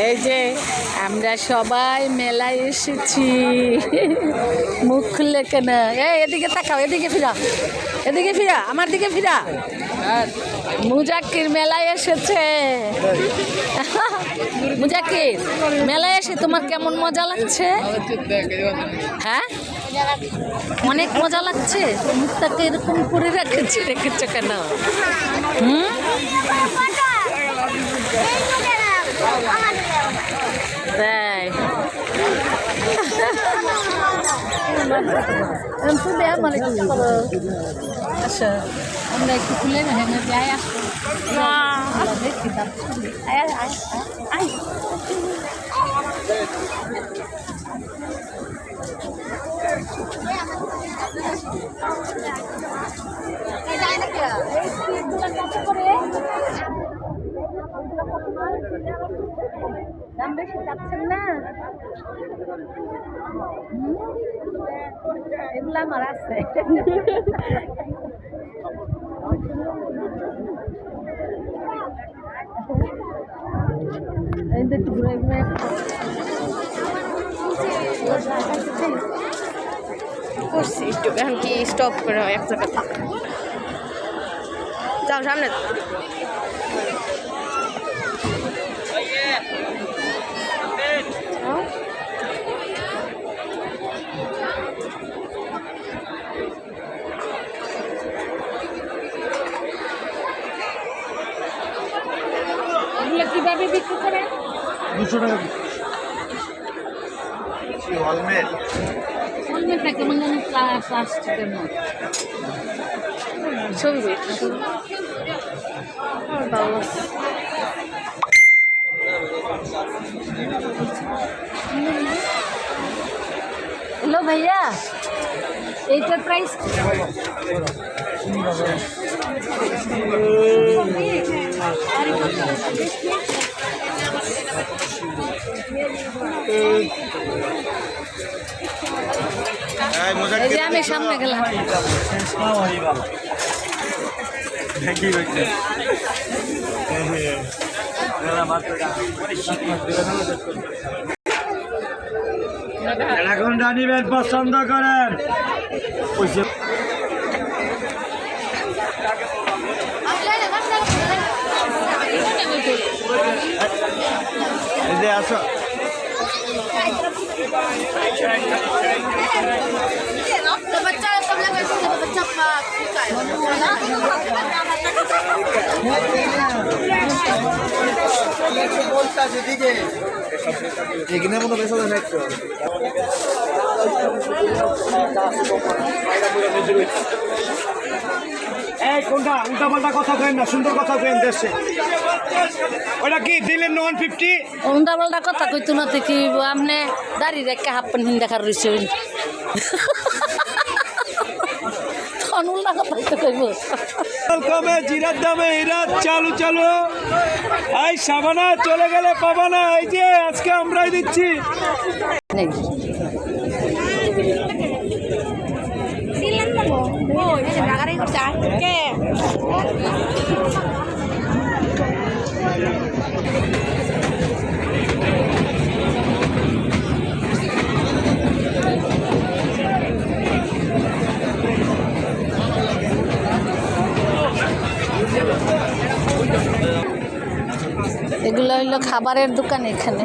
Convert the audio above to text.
এই যে আমরা সবাই মেলায় এসেছি, মুখ খুললে কেন? এদিকে তাকাও, এদিকে ফিরা, এদিকে ফিরা, আমার দিকে ফিরা। মুজাক্কির মেলায় এসেছে। মুজাক্কির, মেলায় এসে তোমার কেমন মজা লাগছে? হ্যাঁ, অনেক মজা লাগছে। মুখটাকে এরকম করে রেখেছো কেন? তাই আচ্ছা, আমরা একটু খুলে যাই। দাম বেশি চাচ্ছেন না? এগুলো আমার আছে। একটু ঘুরে ঘুরে করছি একটু, এখন কি স্টপ করে এক জায়গা যাও সামনে। কিভাবে বিক্রি করে? 200 টাকা। হেলমেটটা কেমন যেন প্লাস্টিকের মতো। ছবি ভালো। হ্যালো ভাইয়া, এইটার প্রাইস? আমি সামনে গেলাম। এখন জানিবেন পছন্দ করেন। এই যে আসো, এখানে মতো বেশ একটু এই কোনটা উল্টা পাল্টা কথা কেন না, সুন্দর কথা কেন দেশে। ওটা কি দিলেন 150? উল্টা পাল্টা কথা কইতো না তো কি আপনি দাড়ি রেখে হাফ প্যান্ট হিন দেখার রয়েছে। উল্টা কথা কইব। কমে জিরার দামে হীরা চালু চালু। এই সাবানা চলে গেলে পাবা না। এই যে আজকে আমরাই দিচ্ছি। এগুলো হইলো খাবারের দোকান এখানে।